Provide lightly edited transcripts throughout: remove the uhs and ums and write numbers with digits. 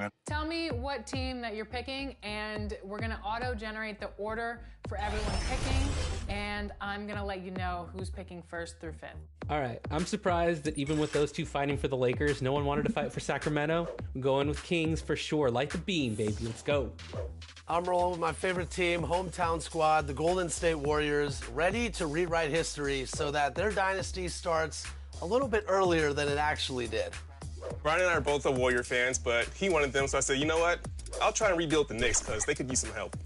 man. Tell me what team that you're picking, and we're going to auto-generate the order for everyone picking, and I'm going to let you know who's picking first through fifth. All right, I'm surprised that even with those two fighting for the Lakers, no one wanted to fight for Sacramento. I'm going with Kings for sure. Light the beam, baby. Let's go. I'm rolling with my favorite team, hometown squad, the Golden State Warriors, ready to rewrite history so that their dynasty starts a little bit earlier than it actually did. Brian and I are both Warrior fans, but he wanted them, so I said, you know what? I'll try and rebuild the Knicks because they could use some help.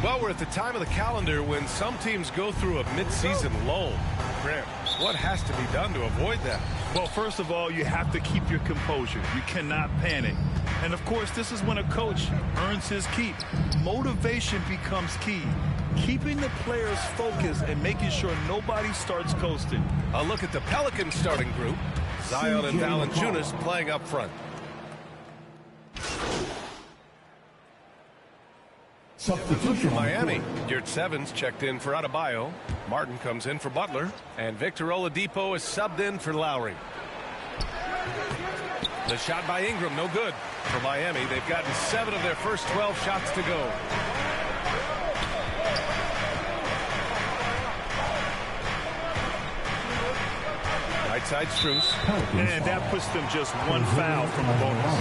Well, we're at the time of the calendar when some teams go through a mid-season lull. Graham, what has to be done to avoid that? Well, first of all, you have to keep your composure. You cannot panic. And, of course, this is when a coach earns his keep. Motivation becomes key. Keeping the players focused and making sure nobody starts coasting. A look at the Pelicans starting group. Zion and Valanciunas playing up front. Substitution. Miami. Yurt Evans checked in for Adebayo. Martin comes in for Butler. And Victor Oladipo is subbed in for Lowry. The shot by Ingram, no good. For Miami, they've gotten 7 of their first 12 shots to go. Right side Strus. And that puts them just one foul from a bonus.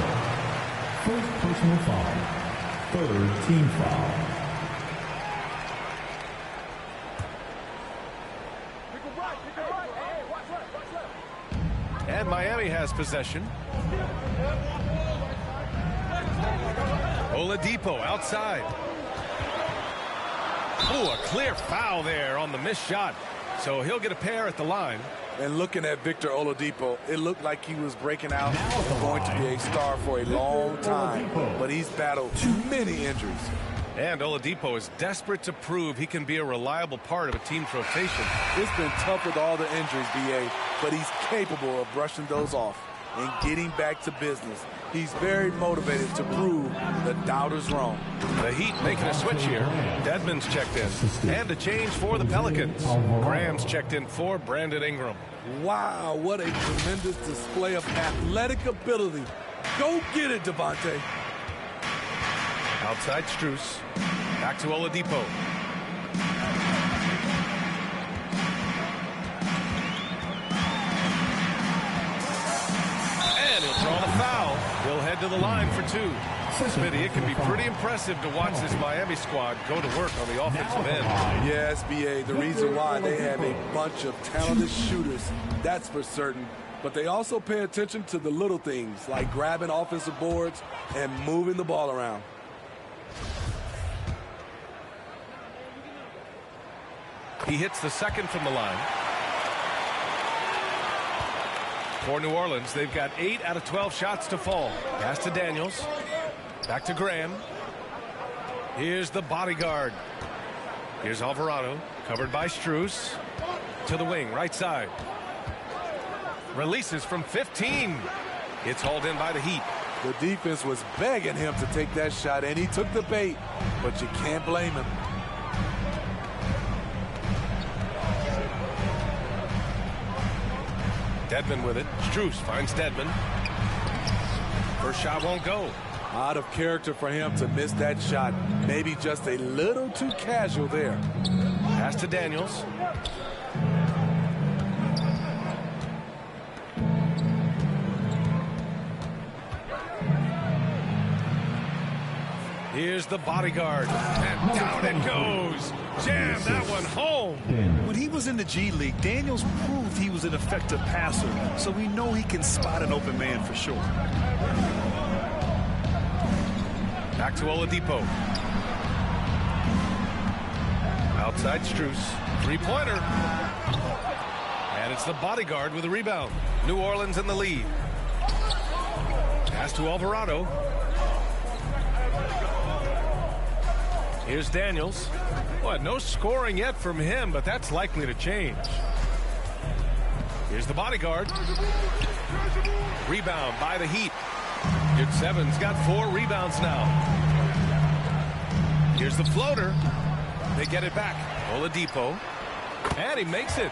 First personal foul. Third team foul. And Miami has possession. Oladipo outside. Oh, a clear foul there on the missed shot. So he'll get a pair at the line. And looking at Victor Oladipo, it looked like he was breaking out and going to be a star for a long time. But he's battled too many injuries. And Oladipo is desperate to prove he can be a reliable part of a team's rotation. It's been tough with all the injuries, B.A., but he's capable of brushing those off and getting back to business. He's very motivated to prove the doubters wrong. The Heat making a switch here. Dedmon's checked in. And a change for the Pelicans. Graham's checked in for Brandon Ingram. Wow, what a tremendous display of athletic ability. Go get it, Devontae. Outside Strus. Back to Oladipo. And he'll draw the foul. He'll head to the line for 2. Smitty, it can be pretty impressive to watch this Miami squad go to work on the offensive end. Yes, B.A., the reason why they have a bunch of talented shooters, that's for certain. But they also pay attention to the little things, like grabbing offensive boards and moving the ball around. He hits the second from the line. For New Orleans, they've got 8 out of 12 shots to fall. Pass to Daniels. Back to Graham. Here's the bodyguard. Here's Alvarado, covered by Strus. To the wing, right side. Releases from 15. It's hauled in by the Heat. The defense was begging him to take that shot, and he took the bait, but you can't blame him. Dedmon with it. Strus finds Dedmon. First shot won't go. Out of character for him to miss that shot. Maybe just a little too casual there. Pass to Daniels. Here's the bodyguard. And down it goes. Jam that one home. When he was in the G League, Daniels proved he was an effective passer, so we know he can spot an open man for sure. Back to Oladipo. Outside Strus. Three-pointer. And it's the bodyguard with a rebound. New Orleans in the lead. Pass to Alvarado. Here's Daniels. Well, no scoring yet from him, but that's likely to change. Here's the bodyguard. Rebound by the Heat. Good seven's got 4 rebounds now. Here's the floater. They get it back. Oladipo. And he makes it.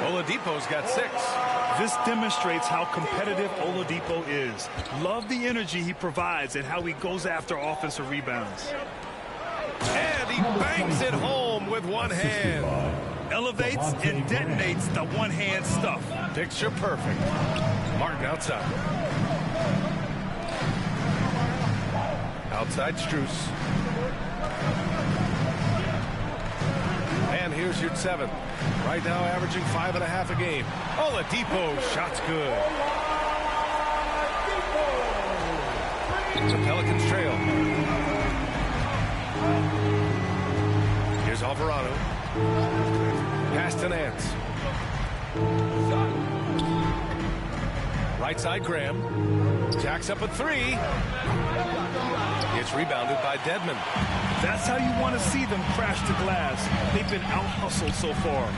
Oladipo's got 6. This demonstrates how competitive Oladipo is. Love the energy he provides and how he goes after offensive rebounds. And he bangs it home with one hand. Elevates and detonates the one-hand stuff. Picture perfect. Martin outside. Outside Strus. And here's your 7. Right now averaging 5.5 a game. Oladipo, shot's good. The Pelicans trail. Here's Alvarado. Pass to Nance. Right side Graham. Jacks up a 3. It's rebounded by Dedmon. That's how you want to see them crash the glass. They've been out-hustled so far.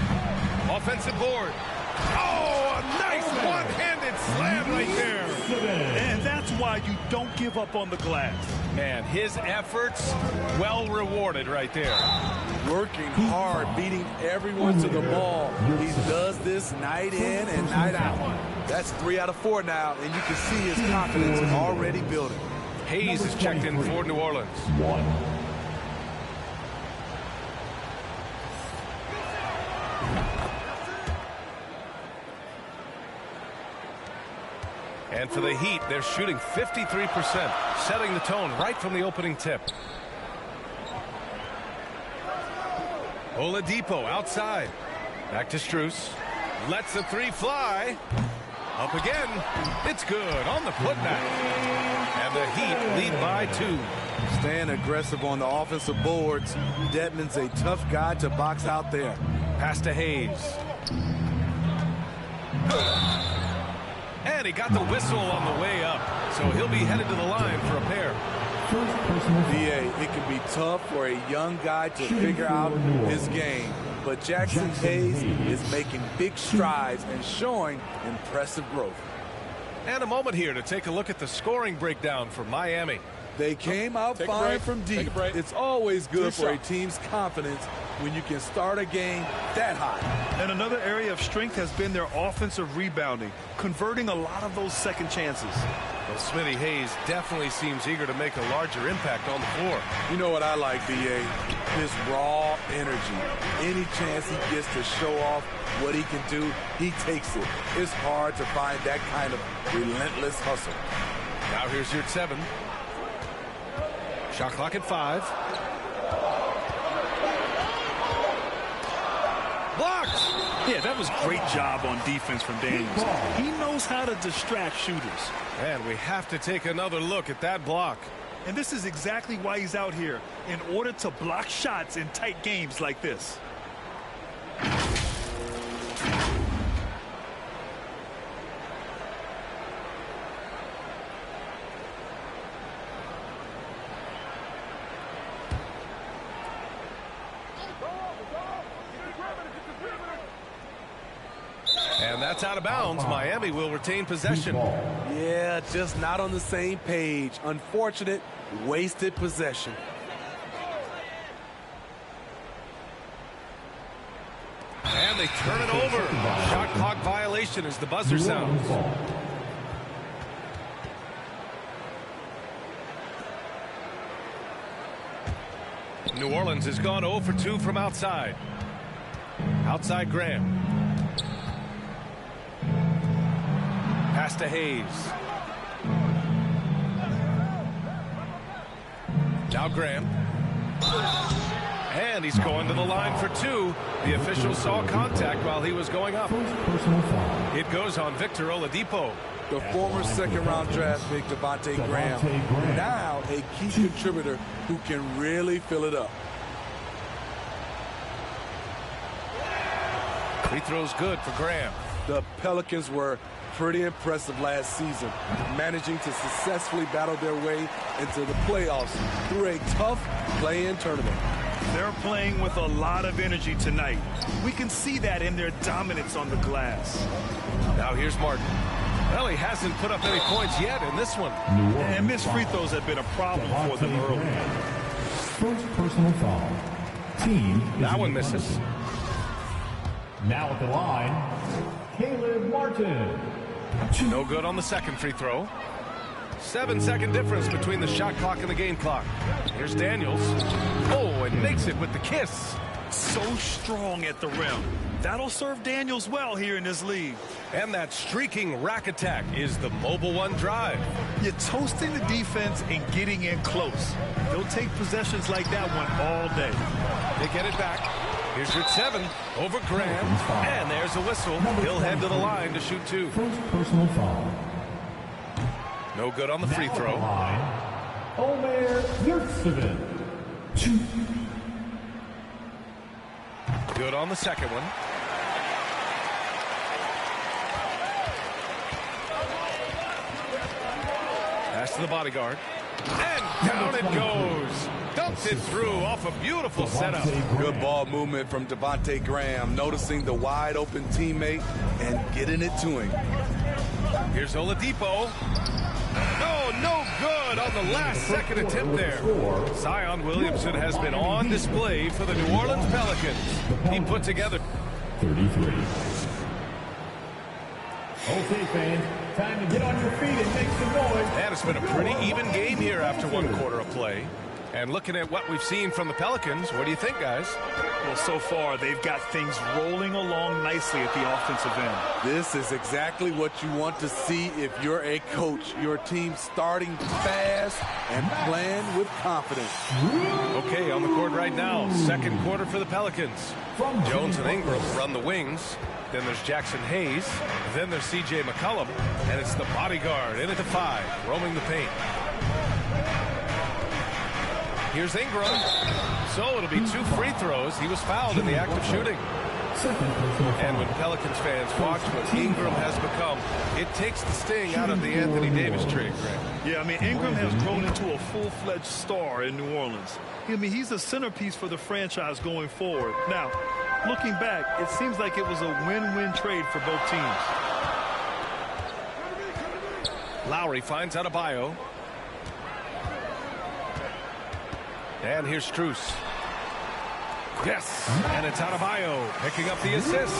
Offensive board. Oh, a nice one-handed slam right there. And that's why you don't give up on the glass. Man, his efforts well rewarded right there. Working hard, beating everyone to the ball. He does this night in and night out. That's 3 out of 4 now, and you can see his confidence already building. Hayes is checked in for New Orleans. And for the Heat, they're shooting 53%, setting the tone right from the opening tip. Oladipo outside. Back to Strus. Lets the 3 fly. Up again. It's good on the putback. And the Heat lead by 2. Staying aggressive on the offensive boards. Dedmon's a tough guy to box out there. Pass to Hayes. And he got the whistle on the way up. So he'll be headed to the line for a pair. BA, it can be tough for a young guy to figure out his game. But Jackson Hayes is making big strides and showing impressive growth. And a moment here to take a look at the scoring breakdown for Miami. They came out fine from deep. It's always good for a team's confidence when you can start a game that high. And another area of strength has been their offensive rebounding, converting a lot of those second chances. Well, Smitty Hayes definitely seems eager to make a larger impact on the floor. You know what I like, BA? His raw energy. Any chance he gets to show off what he can do, he takes it. It's hard to find that kind of relentless hustle. Now here's your 7. Shot clock at 5. Blocked! Yeah, that was great job on defense from Daniels. He knows how to distract shooters. And we have to take another look at that block. And this is exactly why he's out here, in order to block shots in tight games like this. And that's out of bounds. Miami will retain possession. Yeah, just not on the same page. Unfortunate, wasted possession. And they turn it over. Shot clock violation as the buzzer sounds. New Orleans has gone 0 for 2 from outside. Outside Graham. Pass to Hayes. Now Graham. And he's going to the line for 2. The official saw contact while he was going up. It goes on Victor Oladipo. The former second-round draft pick, Devontae Graham. Now a key contributor who can really fill it up. Free throw's good for Graham. The Pelicans were pretty impressive last season, managing to successfully battle their way into the playoffs through a tough play-in tournament. They're playing with a lot of energy tonight. We can see that in their dominance on the glass. Now here's Martin. Well, he hasn't put up any points yet in this one. And missed free throws have been a problem for them early. First personal foul. Team is That one misses. Now at the line, Caleb Martin. No good on the second free throw. 7-second difference between the shot clock and the game clock. Here's Daniels. Oh, and makes it with the kiss. So strong at the rim. That'll serve Daniels well here in this league. And that streaking rack attack is the Mobile One drive. You're toasting the defense and getting in close. They'll take possessions like that one all day. They get it back. Here's your 7 over Graham. And there's a whistle. He'll head to the line to shoot 2. First personal foul. No good on the free throw. Omer Yurtseven. 2. Good on the second one. Pass to the bodyguard. And down it goes. Dumped it through off a beautiful setup. Good ball movement from Devontae Graham, noticing the wide open teammate and getting it to him. Here's Oladipo. No good on the last second attempt there. Zion Williamson has been on display for the New Orleans Pelicans. He put together 33. Okay, fans, time to get on your feet and make some noise. And it's been a pretty even game here after 1 quarter of play. And looking at what we've seen from the Pelicans, what do you think, guys? Well, so far, they've got things rolling along nicely at the offensive end. This is exactly what you want to see if you're a coach. Your team starting fast and playing with confidence. Okay, on the court right now, second quarter for the Pelicans. Jones and Ingram run the wings. Then there's Jackson Hayes. Then there's C.J. McCollum. And it's the bodyguard in at the 5, roaming the paint. Here's Ingram. So it'll be 2 free throws. He was fouled in the act of shooting. And when Pelicans fans watch what Ingram has become, it takes the sting out of the Anthony Davis trade, Greg. Yeah, I mean, Ingram has grown into a full-fledged star in New Orleans. I mean, he's a centerpiece for the franchise going forward. Now, looking back, it seems like it was a win-win trade for both teams. Lowry finds Adebayo. And here's Strus. Yes, and it's Adebayo picking up the assist.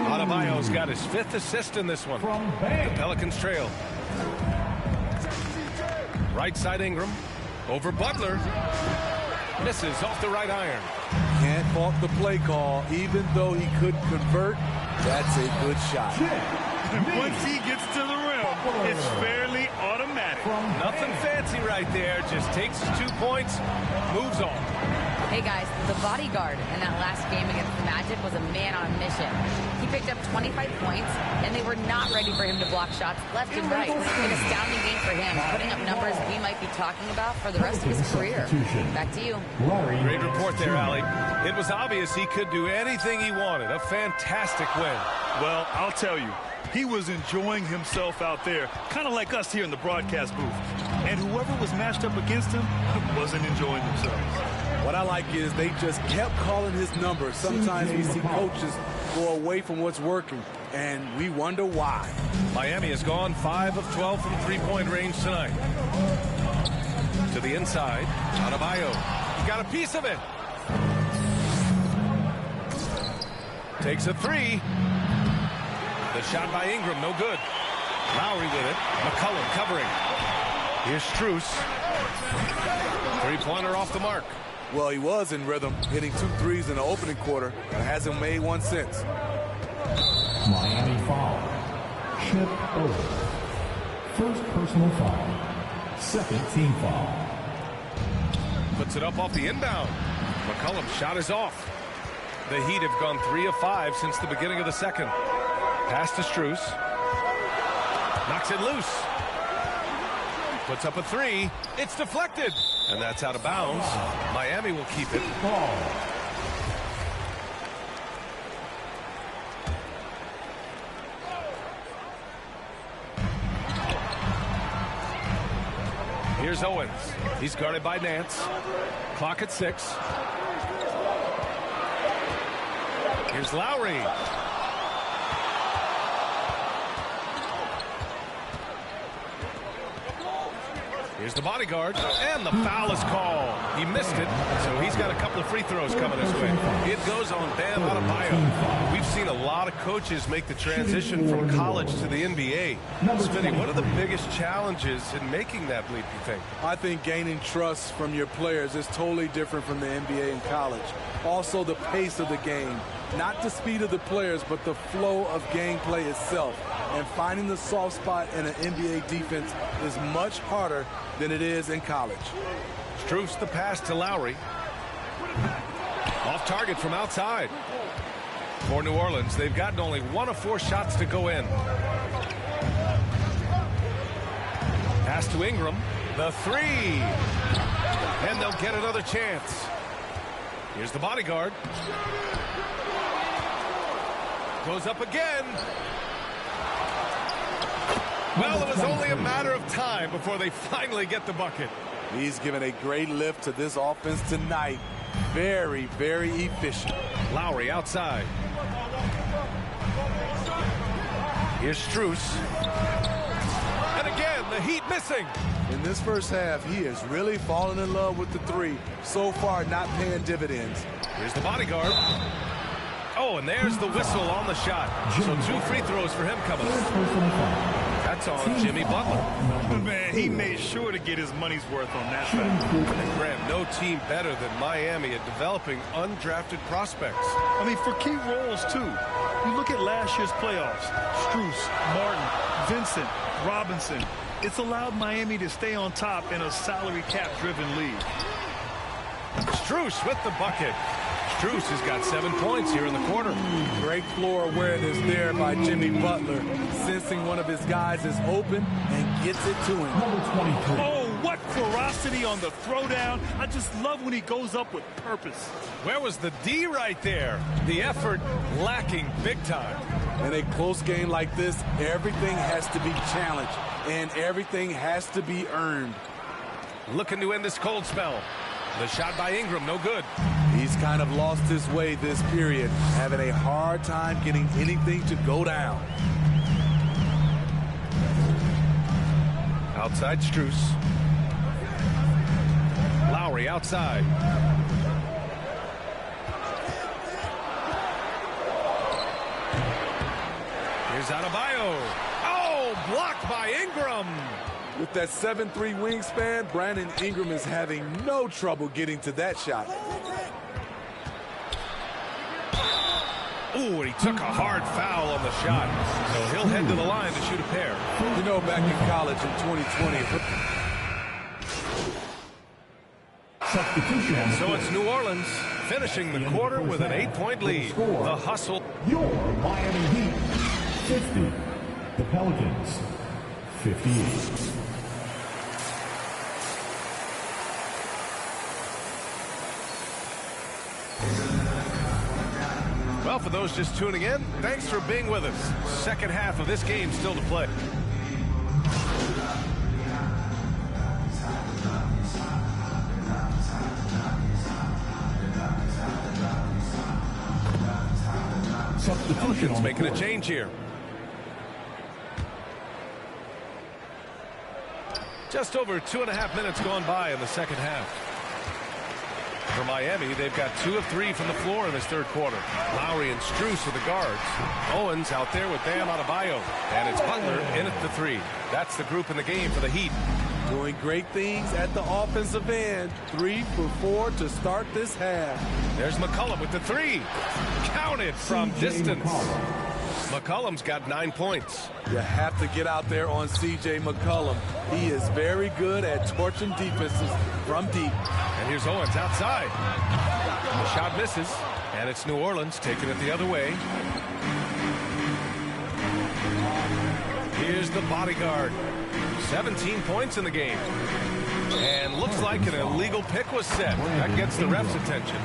Adebayo's got his 5th assist in this one. The Pelicans trail. Right side Ingram. Over Butler. Misses off the right iron. Can't fault the play call. Even though he couldn't convert, that's a good shot. Once he gets to the rim, it's fairly automatic. Nothing fancy right there. Just takes his 2 points, moves on. Hey guys, the bodyguard in that last game against the Magic was a man on a mission. He picked up 25 points, and they were not ready for him to block shots left and right. An astounding game for him, putting up numbers we might be talking about for the rest of his career. Back to you. Great report there, Allie. It was obvious he could do anything he wanted. A fantastic win. Well, I'll tell you, he was enjoying himself out there, kind of like us here in the broadcast booth. And whoever was matched up against him wasn't enjoying themselves. What I like is they just kept calling his number. Sometimes we see coaches go away from what's working, and we wonder why. Miami has gone 5 of 12 from three-point range tonight. To the inside, Adebayo. He got a piece of it. Takes a 3. The shot by Ingram, no good. Lowry with it. McCollum covering. Here's Strus. Three-pointer off the mark. Well, he was in rhythm, hitting 2 threes in the opening quarter, and hasn't made one since. Miami foul. Chip over. First personal foul. Second team foul. Puts it up off the inbound. McCollum's shot is off. The Heat have gone 3 of 5 since the beginning of the second. Pass to Strus. Knocks it loose. Puts up a 3. It's deflected. And that's out of bounds. Miami will keep it. Here's Owens. He's guarded by Nance. Clock at 6. Here's Lowry. Here's the bodyguard, and the foul is called. He missed it, so he's got a couple of free throws coming his way. It goes on Bam Adebayo. We've seen a lot of coaches make the transition from college to the NBA. Smitty, what are the biggest challenges in making that leap, you think? I think gaining trust from your players is totally different from the NBA and college. Also, the pace of the game. Not the speed of the players, but the flow of gameplay itself. And finding the soft spot in an NBA defense is much harder than it is in college. Strus the pass to Lowry. Off target from outside. For New Orleans, they've gotten only 1 of 4 shots to go in. Pass to Ingram. The 3. And they'll get another chance. Here's the bodyguard. Goes up again. Well, it was only a matter of time before they finally get the bucket. He's given a great lift to this offense tonight. Very, very efficient. Lowry outside. Here's Strus. And again, the Heat missing. In this first half, he has really fallen in love with the 3. So far, not paying dividends. Here's the bodyguard. Oh, and there's the whistle on the shot. So 2 free throws for him coming up. That's on Jimmy Butler. Man, he made sure to get his money's worth on that back. And Graham, no team better than Miami at developing undrafted prospects. I mean, for key roles, too. You look at last year's playoffs. Strus, Martin, Vincent, Robinson. It's allowed Miami to stay on top in a salary cap-driven league. Strus with the bucket. Strus has got 7 points here in the quarter. Great floor awareness there by Jimmy Butler, sensing one of his guys is open and gets it to him. Oh, what ferocity on the throwdown. I just love when he goes up with purpose. Where was the D right there? The effort lacking big time. In a close game like this, everything has to be challenged and everything has to be earned. Looking to end this cold spell. The shot by Ingram, no good. He's kind of lost his way this period, having a hard time getting anything to go down. Outside Strus. Lowry outside. Here's Adebayo. Oh, blocked by Ingram. With that 7'3" wingspan, Brandon Ingram is having no trouble getting to that shot. Ooh, and he took a hard foul on the shot. So he'll head to the line to shoot a pair. You know, back in college in 2020. And so it's New Orleans finishing the quarter with an 8-point lead. The hustle. Your Miami Heat, 50. The Pelicans, 58. Well, for those just tuning in, thanks for being with us. Second half of this game still to play. Pelicans making a change here. Just over 2.5 minutes gone by in the second half. For Miami, they've got 2 of 3 from the floor in this third quarter. Lowry and Strus are the guards. Owens out there with Bam Adebayo. And it's Butler in at the 3. That's the group in the game for the Heat. Doing great things at the offensive end. 3 for 4 to start this half. There's McCollum with the 3. Counted from distance. McCollum's got 9 points. You have to get out there on C.J. McCollum. He is very good at torching defenses from deep. And here's Owens outside. The shot misses. And it's New Orleans taking it the other way. Here's the bodyguard. 17 points in the game. And looks like an illegal pick was set. That gets the ref's attention.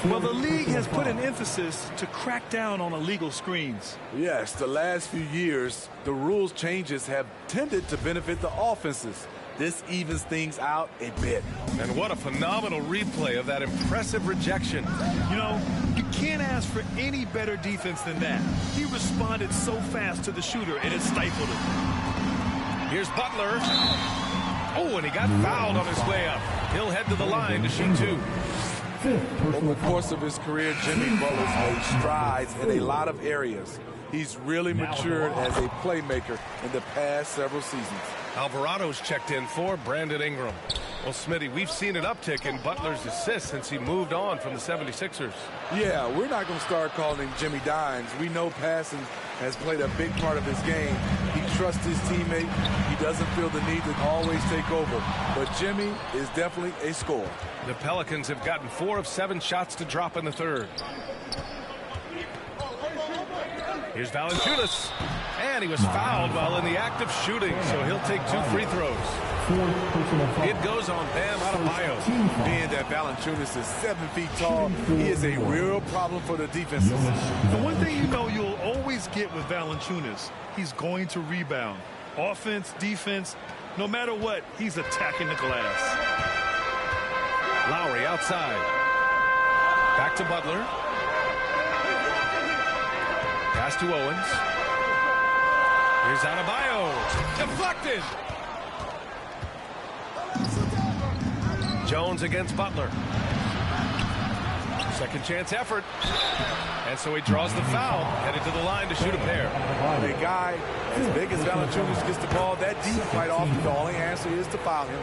Well, the league has put an emphasis to crack down on illegal screens. Yes, the last few years, the rules changes have tended to benefit the offenses. This evens things out a bit. And what a phenomenal replay of that impressive rejection. You know, you can't ask for any better defense than that. He responded so fast to the shooter, and it stifled him. Here's Butler. Oh, and he got fouled on his way up. He'll head to the line to shoot 2. Over the course of his career, Jimmy Butler's made strides in a lot of areas. He's really matured as a playmaker in the past several seasons. Alvarado's checked in for Brandon Ingram. Well, Smitty, we've seen an uptick in Butler's assists since he moved on from the 76ers. Yeah, we're not going to start calling him Jimmy Dimes. We know passing has played a big part of his game. He trusts his teammate. He doesn't feel the need to always take over. But Jimmy is definitely a scorer. The Pelicans have gotten 4 of 7 shots to drop in the third. Here's Valanciunas. And he was fouled while in the act of shooting, so he'll take 2 free throws. It goes on Bam Adebayo. Being that Valanciunas is 7 feet tall, he is a real problem for the defenses. The one thing you know you'll always get with Valanciunas, he's going to rebound. Offense, defense, no matter what, he's attacking the glass. Lowry outside. Back to Butler. Pass to Owens. Here's Adebayo. Deflected. Jones against Butler. Second chance effort. And so he draws the foul, headed to the line to shoot a pair. A guy as big as Valanciunas gets the ball that deep quite often, the only answer is to foul him.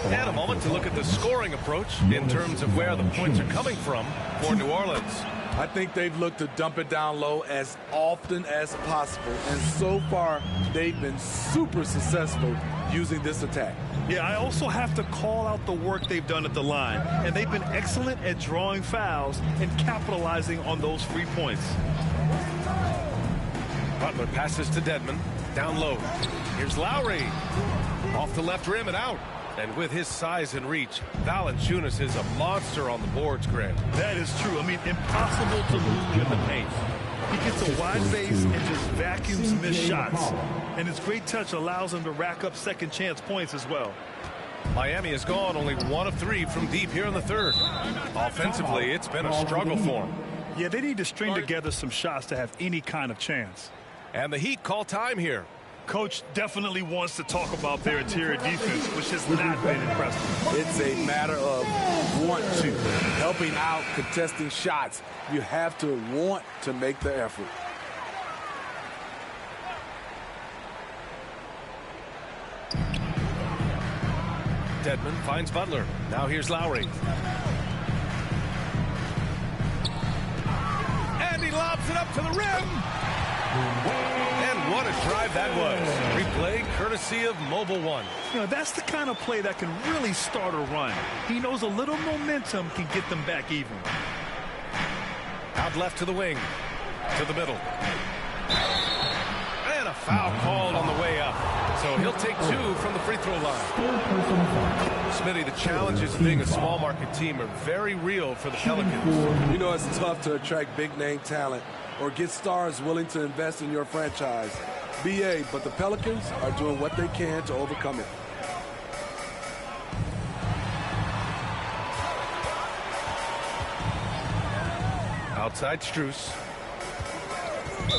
And a moment to look at the scoring approach in terms of where the points are coming from for New Orleans. I think they've looked to dump it down low as often as possible. And so far, they've been super successful using this attack. Yeah, I also have to call out the work they've done at the line. And they've been excellent at drawing fouls and capitalizing on those free points. Butler passes to Dedmon. Down low. Here's Lowry. Off the left rim and out. And with his size and reach, Valanciunas is a monster on the boards, Grant. That is true. I mean, impossible to move in the paint. He gets a wide base and just vacuums missed shots. And his great touch allows him to rack up second chance points as well. Miami has gone only 1 of 3 from deep here in the third. Offensively, it's been a struggle for him. Yeah, they need to string together some shots to have any kind of chance. And the Heat call time here. Coach definitely wants to talk about their interior defense, which has not been impressive. It's a matter of want to. Helping out, contesting shots. You have to want to make the effort. Dedmon finds Butler. Now here's Lowry. And he lobs it up to the rim. And what a drive that was. Replay courtesy of Mobile One. You know, that's the kind of play that can really start a run. He knows a little momentum can get them back even. Out left to the wing. To the middle. And a foul called on the way up. So he'll take 2 from the free throw line. Smitty, the challenges of being a small market team are very real for the Pelicans. You know, it's tough to attract big name talent or get stars willing to invest in your franchise. BA, but the Pelicans are doing what they can to overcome it. Outside Strus.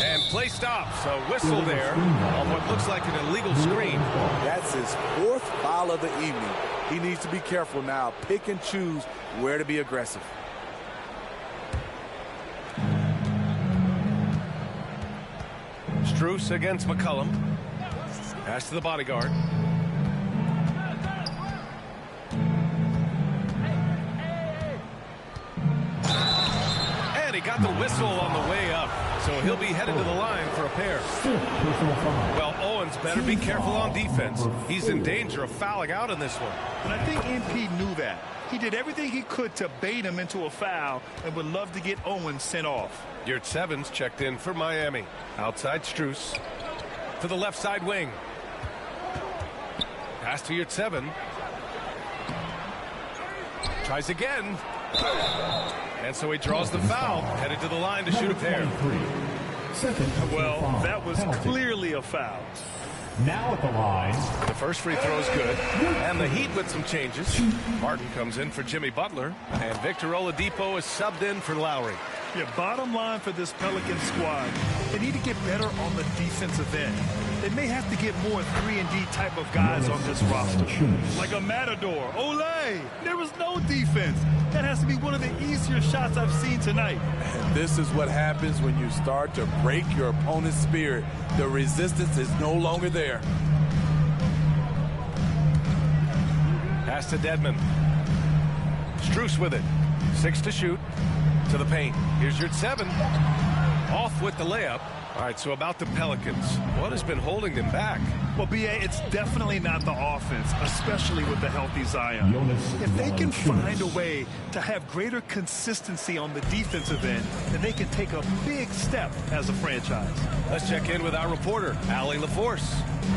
And play stops. A whistle there on what looks like an illegal screen. That's his 4th foul of the evening. He needs to be careful now. Pick and choose where to be aggressive. Strus against McCollum. Pass to the bodyguard. And he got the whistle on the way up. So he'll be headed to the line for a pair. Well, Owens better be careful on defense. He's in danger of fouling out in this one. And I think MP knew that. He did everything he could to bait him into a foul and would love to get Owens sent off. Yurtseven's checked in for Miami. Outside Strus. To the left side wing. Pass to Yurtseven. Tries again. And so he draws the foul. Headed to the line to shoot a pair. Well, that was clearly a foul. Now at the line. The first free throw is good. And the Heat with some changes. Martin comes in for Jimmy Butler. And Victor Oladipo is subbed in for Lowry. Yeah, bottom line for this Pelican squad, they need to get better on the defensive end. They may have to get more 3-and-D type of guys on this roster. Like a Matador. Olay! There was no defense. That has to be one of the easier shots I've seen tonight. And this is what happens when you start to break your opponent's spirit. The resistance is no longer there. Pass to Dedmon. Strus with it. 6 to shoot. To the paint. Here's your 7. Off with the layup. All right, so about the Pelicans. What has been holding them back? Well, B.A., it's definitely not the offense, especially with the healthy Zion. If they can find a way to have greater consistency on the defensive end, then they can take a big step as a franchise. Let's check in with our reporter, Allie LaForce.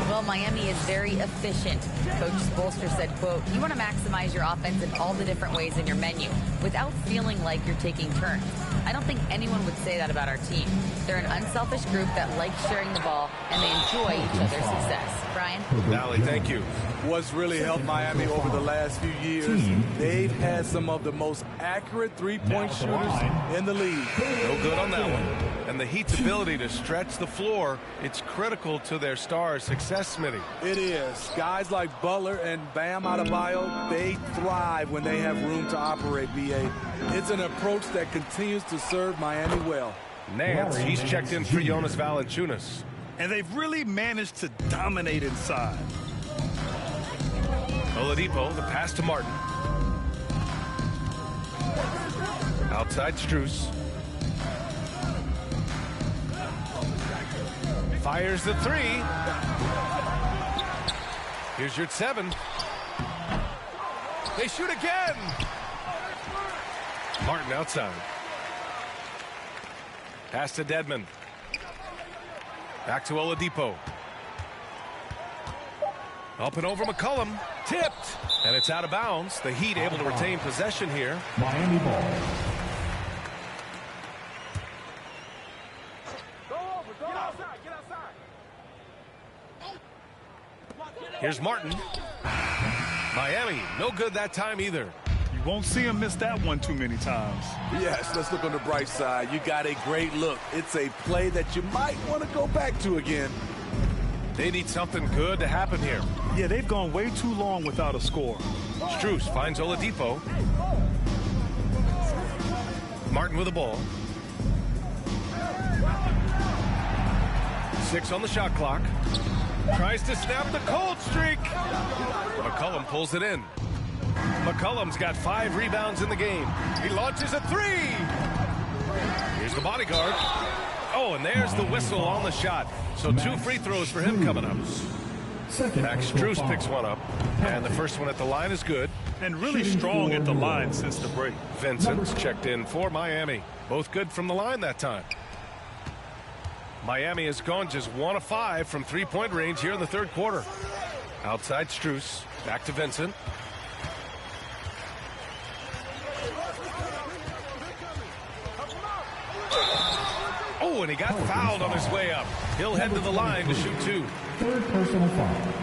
Well, Miami is very efficient. Coach Spoelstra said, quote, you want to maximize your offense in all the different ways in your menu without feeling like you're taking turns. I don't think anyone would say that about our team. They're an unselfish group that likes sharing the ball, and they enjoy each other's success. Brian? Allie, thank you. What's really helped Miami over the last few years, they've had some of the most accurate three-point shooters in the league. No good on that one. And the Heat's ability to stretch the floor, it's critical to their stars' success, Smitty. It is. Guys like Butler and Bam Adebayo, they thrive when they have room to operate, B.A. It's an approach that continues to serve Miami well. Nance, he's checked in for Jonas Valanciunas. And they've really managed to dominate inside. Oladipo, the pass to Martin. Outside Strus. Fires the 3. Here's your 7. They shoot again. Martin outside. Pass to Dedmon. Back to Oladipo. Up and over McCollum. Tipped. And it's out of bounds. The Heat able to retain possession here. Miami ball. Here's Martin. Miami, no good that time either. You won't see him miss that one too many times. Yes, let's look on the bright side. You got a great look. It's a play that you might want to go back to again. They need something good to happen here. Yeah, they've gone way too long without a score. Strus finds Oladipo. Martin with the ball. 6 on the shot clock. Tries to snap the cold streak. McCollum pulls it in. McCollum's got 5 rebounds in the game. He launches a 3. Here's the bodyguard. Oh, and there's the whistle on the shot. So 2 free throws for him coming up. Max Strus picks one up. And the first one at the line is good. And really strong at the line since the break. Vincent's checked in for Miami. Both good from the line that time. Miami has gone just 1 of 5 from 3-point range here in the third quarter. Outside Strus. Back to Vincent. Oh, and he got fouled on his way up. He'll head to the line to shoot 2. Third personal foul.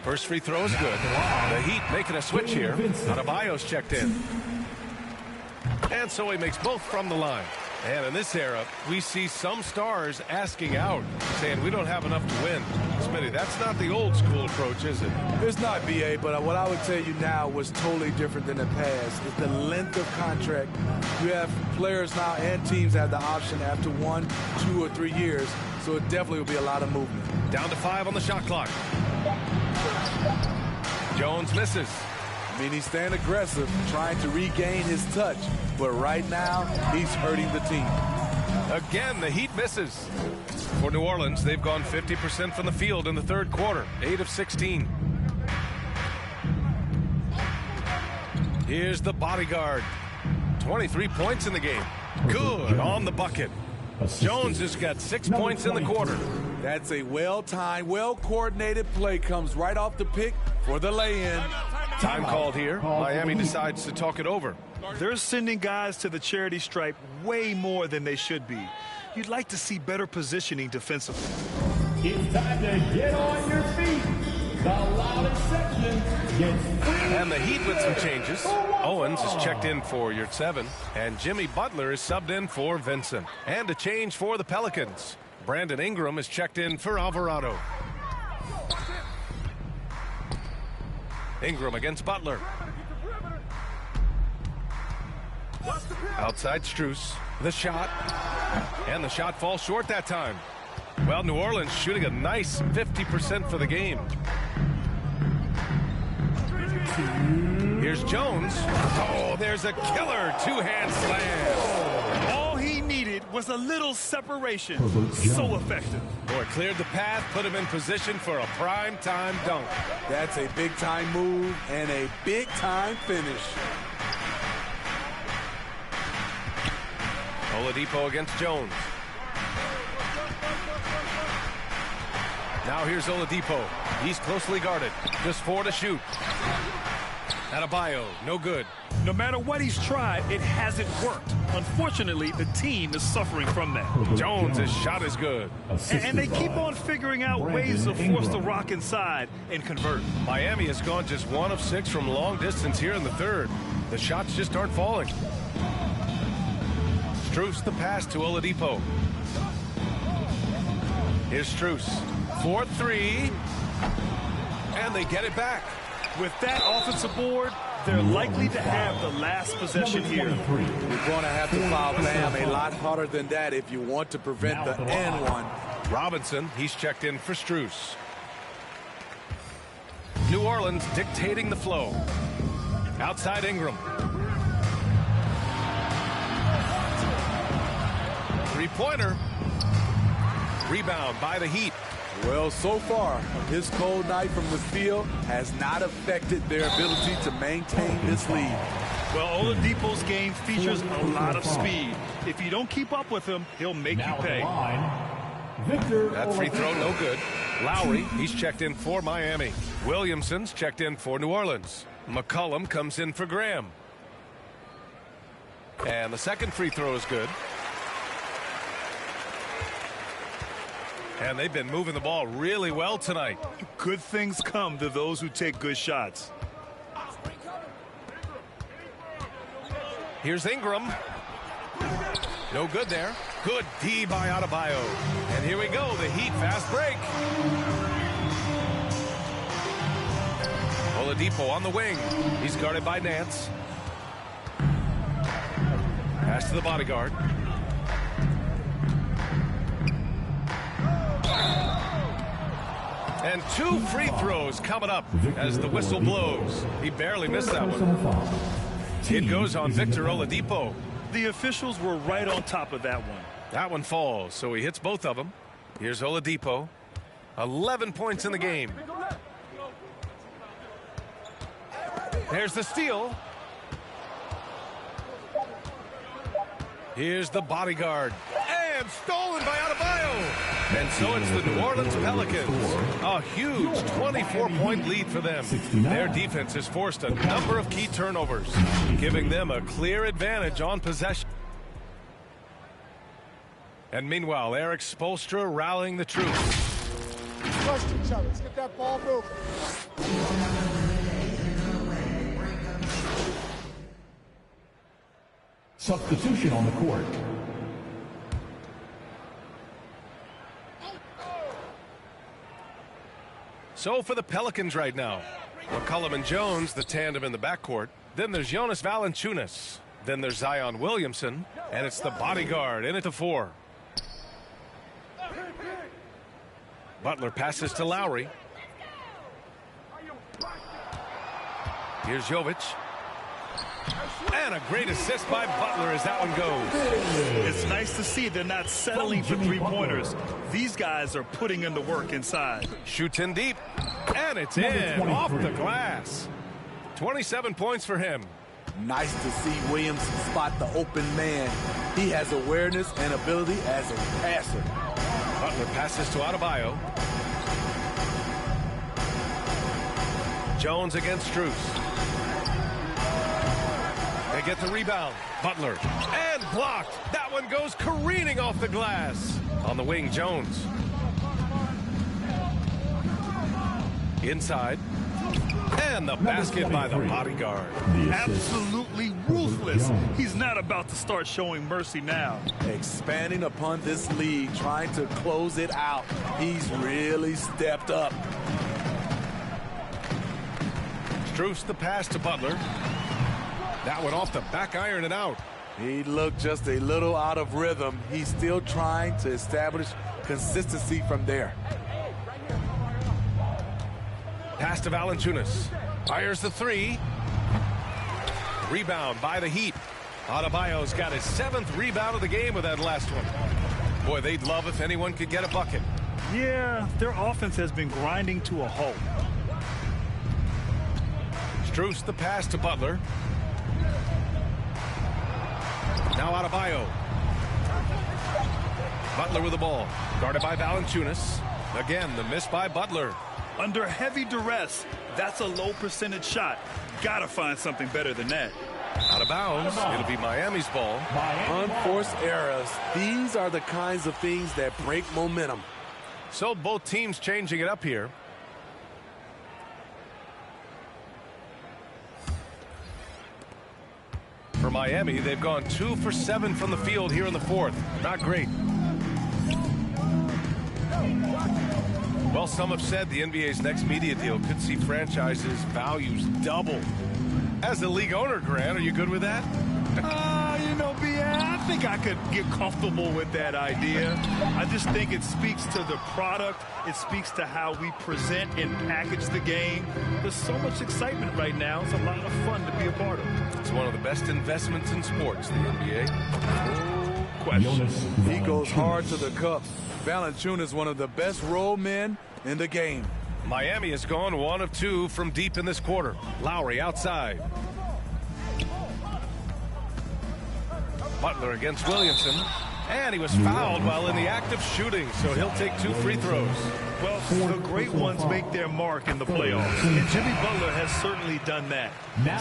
First free throw is good. The Heat making a switch here. Adebayo's checked in. And so he makes both from the line. And in this era, we see some stars asking out, saying we don't have enough to win. Smitty, that's not the old school approach, is it? It's not, B.A., but what I would tell you now was totally different than the past. It's the length of contract. You have players now and teams have the option after 1, 2, or 3 years, so it definitely will be a lot of movement. Down to 5 on the shot clock. Jones misses. I mean, he's staying aggressive, trying to regain his touch, but right now, he's hurting the team. Again, the Heat misses. For New Orleans, they've gone 50% from the field in the third quarter, 8 of 16. Here's the bodyguard. 23 points in the game. Good on the bucket. Jones has got 6 points in the quarter. That's a well-timed, well-coordinated play. Comes right off the pick for the lay-in. Time called here. Miami decides to talk it over. They're sending guys to the charity stripe way more than they should be. You'd like to see better positioning defensively. It's time to get on your feet. The loudest section gets free. And the Heat with some changes. Owens is checked in for Yurtseven, and Jimmy Butler is subbed in for Vincent. And a change for the Pelicans. Brandon Ingram is checked in for Alvarado. Ingram against Butler. Outside Strus. The shot. And the shot falls short that time. Well, New Orleans shooting a nice 50% for the game. Here's Jones. Oh, there's a killer two-hand slam. All he needed was a little separation. So effective. Boy, cleared the path, put him in position for a prime-time dunk. That's a big-time move and a big-time finish. Oladipo against Jones. Now here's Oladipo. He's closely guarded. Just 4 to shoot. Adebayo, no good. No matter what he's tried, it hasn't worked. Unfortunately, the team is suffering from that. Jones' shot is good. And they keep on figuring out ways to force the rock inside and convert. Miami has gone just 1 of 6 from long distance here in the third. The shots just aren't falling. Strus the pass to Oladipo. Here's Strus. 4-3. And they get it back. With that offensive board, they're likely to have the last possession here. You're going to have to foul Bam a lot harder than that if you want to prevent the N1. Robinson, he's checked in for Strus. New Orleans dictating the flow. Outside Ingram. Three-pointer. Rebound by the Heat. Well, so far, his cold night from the field has not affected their ability to maintain this lead. Well, Oladipo's game features a lot of speed. If you don't keep up with him, he'll make you pay. That free throw, no good. Lowry, he's checked in for Miami. Williamson's checked in for New Orleans. McCollum comes in for Graham. And the second free throw is good. And they've been moving the ball really well tonight. Good things come to those who take good shots. Here's Ingram. No good there. Good D by Adebayo. And here we go, the Heat fast break. Oladipo on the wing. He's guarded by Nance. Pass to the bodyguard. And 2 free throws coming up as the whistle blows. He barely missed that one. It goes on Victor Oladipo. The officials were right on top of that one. That one falls, so he hits both of them. Here's Oladipo. 11 points in the game. There's the steal. Here's the bodyguard. And stolen by Adebayo. And so it's the New Orleans Pelicans. A huge 24-point lead for them. Their defense has forced a number of key turnovers, giving them a clear advantage on possession. And meanwhile, Eric Spoelstra rallying the troops. Trust each other. Let's get that ball moving. Substitution on the court. So for the Pelicans right now, McCollum and Jones, the tandem in the backcourt. Then there's Jonas Valanciunas. Then there's Zion Williamson. And it's the bodyguard in at the 4. Butler passes to Lowry. Here's Jovic. And a great assist by Butler as that one goes. It's nice to see they're not settling for three-pointers. These guys are putting in the work inside. Shoots in deep. And it's in off the glass. 27 points for him. Nice to see Williamson spot the open man. He has awareness and ability as a passer. Butler passes to Adebayo. Jones against Strus. They get the rebound. Butler. And blocked. That one goes careening off the glass. On the wing, Jones. Inside. And the basket by the bodyguard. Absolutely ruthless. He's not about to start showing mercy now. Expanding upon this lead, trying to close it out. He's really stepped up. Strus the pass to Butler. That one off the back iron and out. He looked just a little out of rhythm. He's still trying to establish consistency from there. Pass to Valanciunas. Fires the three. Rebound by the Heat. Adebayo's got his 7th rebound of the game with that last one. Boy, they'd love if anyone could get a bucket. Yeah, their offense has been grinding to a halt. Strus the pass to Butler. Now Adebayo. Butler with the ball. Guarded by Valanciunas. Again, the miss by Butler. Under heavy duress, that's a low percentage shot. Gotta find something better than that. Out of bounds. It'll be Miami's ball. Unforced errors. These are the kinds of things that break momentum. So both teams changing it up here. For Miami, they've gone 2 for 7 from the field here in the 4th. Not great. Well, some have said the NBA's next media deal could see franchises' values double. As the league owner, Grant, are you good with that? You know, I think I could get comfortable with that idea. I just think it speaks to the product. It speaks to how we present and package the game. There's so much excitement right now. It's a lot of fun to be a part of. It's one of the best investments in sports, the NBA. No question. He goes hard to the cup. Valanciunas is one of the best role men in the game. Miami has gone 1 of 2 from deep in this quarter. Lowry outside. Butler against Williamson. And he was fouled while in the act of shooting, so he'll take 2 free throws. Well, the great ones make their mark in the playoffs, and Jimmy Butler has certainly done that.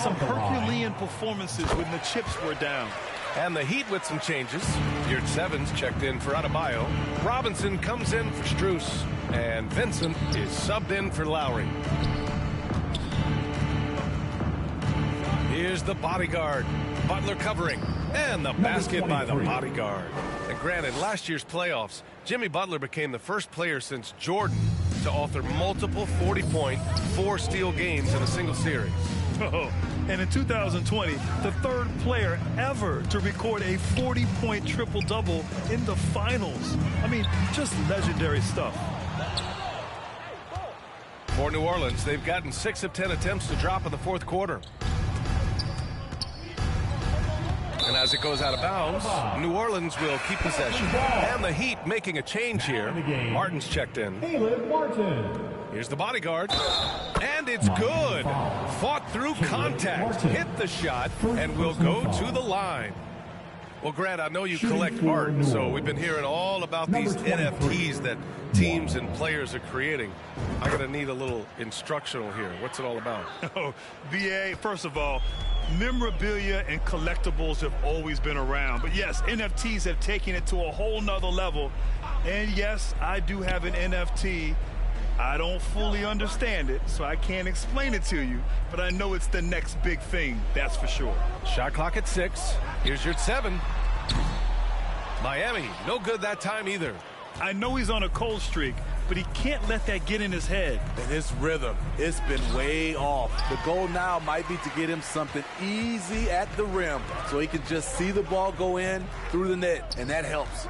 Some Herculean performances when the chips were down. And the Heat with some changes. Yurt Sevens checked in for Adebayo. Robinson comes in for Strus. And Vincent is subbed in for Lowry. Here's the bodyguard. Butler covering. And the basket by the bodyguard. And granted, last year's playoffs, Jimmy Butler became the first player since Jordan to author multiple 40-point, 4-steal games in a single series. Oh, and in 2020, the 3rd player ever to record a 40-point triple-double in the finals. I mean, just legendary stuff. For New Orleans, they've gotten 6 of 10 attempts to drop in the 4th quarter. And as it goes out of bounds, New Orleans will keep possession. And the Heat making a change here. Martin's checked in. Here's the bodyguard. And it's good. Fought through contact. Hit the shot. And will go to the line. Well, Grant, I know you collect art, so we've been hearing all about these NFTs that teams and players are creating. I'm going to need a little instructional here. What's it all about? Oh, BA, first of all, memorabilia and collectibles have always been around. But yes, NFTs have taken it to a whole nother level. And yes, I do have an NFT. I don't fully understand it, so I can't explain it to you. But I know it's the next big thing, that's for sure. Shot clock at 6. Here's your 7. Miami, no good that time either. I know he's on a cold streak, but he can't let that get in his head. And his rhythm, it's been way off. The goal now might be to get him something easy at the rim so he can just see the ball go in through the net, and that helps.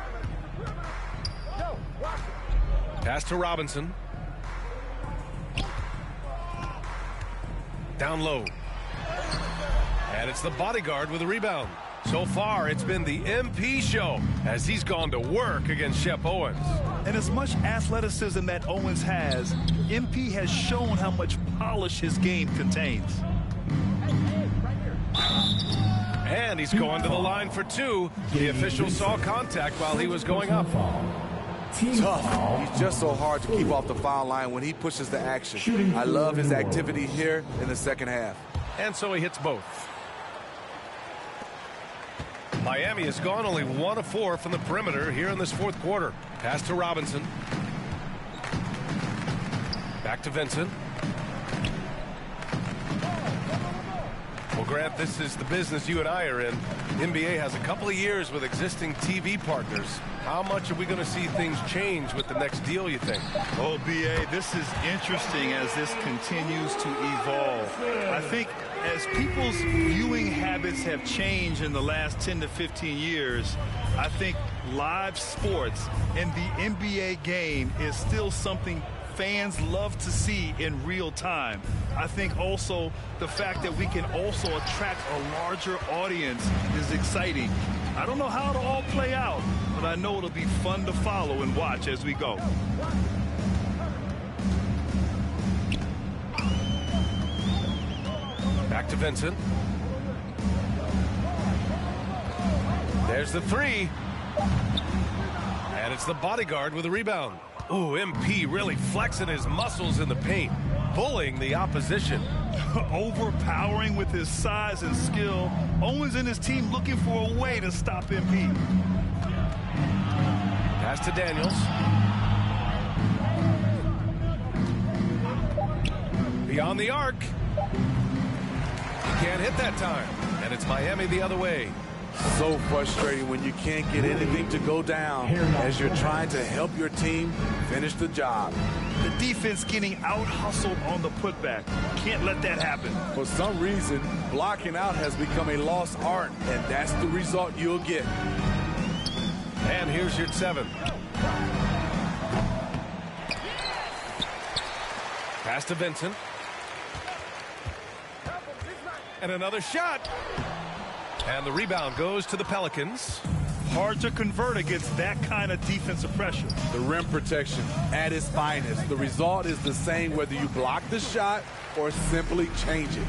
Pass to Robinson. Down low. And it's the bodyguard with a rebound. So far, it's been the MP show as he's gone to work against Shep Owens. And as much athleticism that Owens has, MP has shown how much polish his game contains. And he's going to the line for 2. The official saw contact while he was going up. Tough. He's just so hard to keep off the foul line when he pushes the action. I love his activity here in the second half. And so he hits both. Miami has gone only 1 of 4 from the perimeter here in this 4th quarter. Pass to Robinson. Back to Vincent. Well, Grant, this is the business you and I are in. The NBA has a couple of years with existing TV partners. How much are we going to see things change with the next deal, you think? Oh, B.A., this is interesting as this continues to evolve. I think as people's viewing habits have changed in the last 10 to 15 years, I think live sports and the NBA game is still something fans love to see in real time. I think also the fact that we can also attract a larger audience is exciting. I don't know how it'll all play out, but I know it'll be fun to follow and watch as we go. Back to Vincent. There's the three. And it's the bodyguard with a rebound. Ooh, MP really flexing his muscles in the paint, bullying the opposition. Overpowering with his size and skill. Owens and his team looking for a way to stop MP. Pass to Daniels. Beyond the arc. He can't hit that time. And it's Miami the other way. So frustrating when you can't get anything to go down as you're trying to help your team finish the job. The defense getting out-hustled on the putback. Can't let that happen. For some reason, blocking out has become a lost art, and that's the result you'll get. And here's your 7. Pass to Vincent. And another shot. And the rebound goes to the Pelicans. Hard to convert against that kind of defensive pressure. The rim protection at its finest. The result is the same whether you block the shot or simply change it.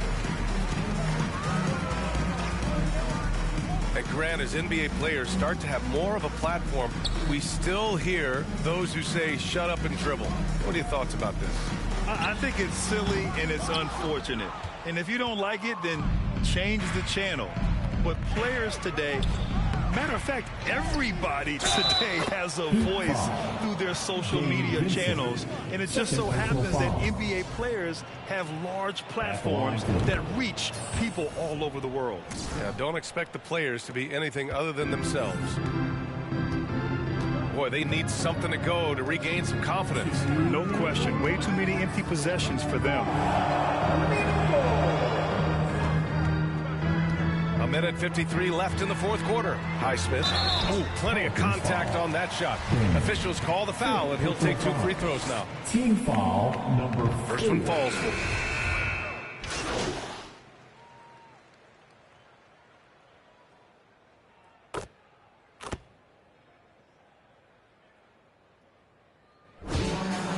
And Grant, as NBA players start to have more of a platform, we still hear those who say shut up and dribble. What are your thoughts about this? I think it's silly and it's unfortunate. And if you don't like it, then change the channel. But players today, matter of fact, everybody today has a voice through their social media channels. And it just so happens that NBA players have large platforms that reach people all over the world. Yeah, don't expect the players to be anything other than themselves. Boy, they need something to go to regain some confidence. No question. Way too many empty possessions for them. A minute 53 left in the fourth quarter. Highsmith. Ooh, plenty of contact on that shot. Officials call the foul, and he'll take 2 free throws now. Team foul number 4. First one falls.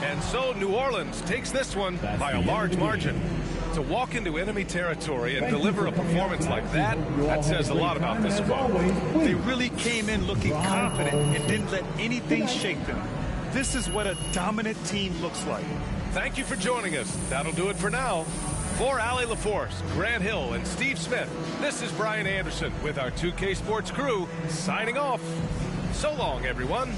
And so New Orleans takes this one by a large margin. To walk into enemy territory and deliver a performance like that, that says a lot about this squad. They really came in looking confident and didn't let anything shake them. This is what a dominant team looks like. Thank you for joining us. That'll do it for now. For Allie LaForce, Grant Hill, and Steve Smith, this is Brian Anderson with our 2K Sports crew signing off. So long, everyone.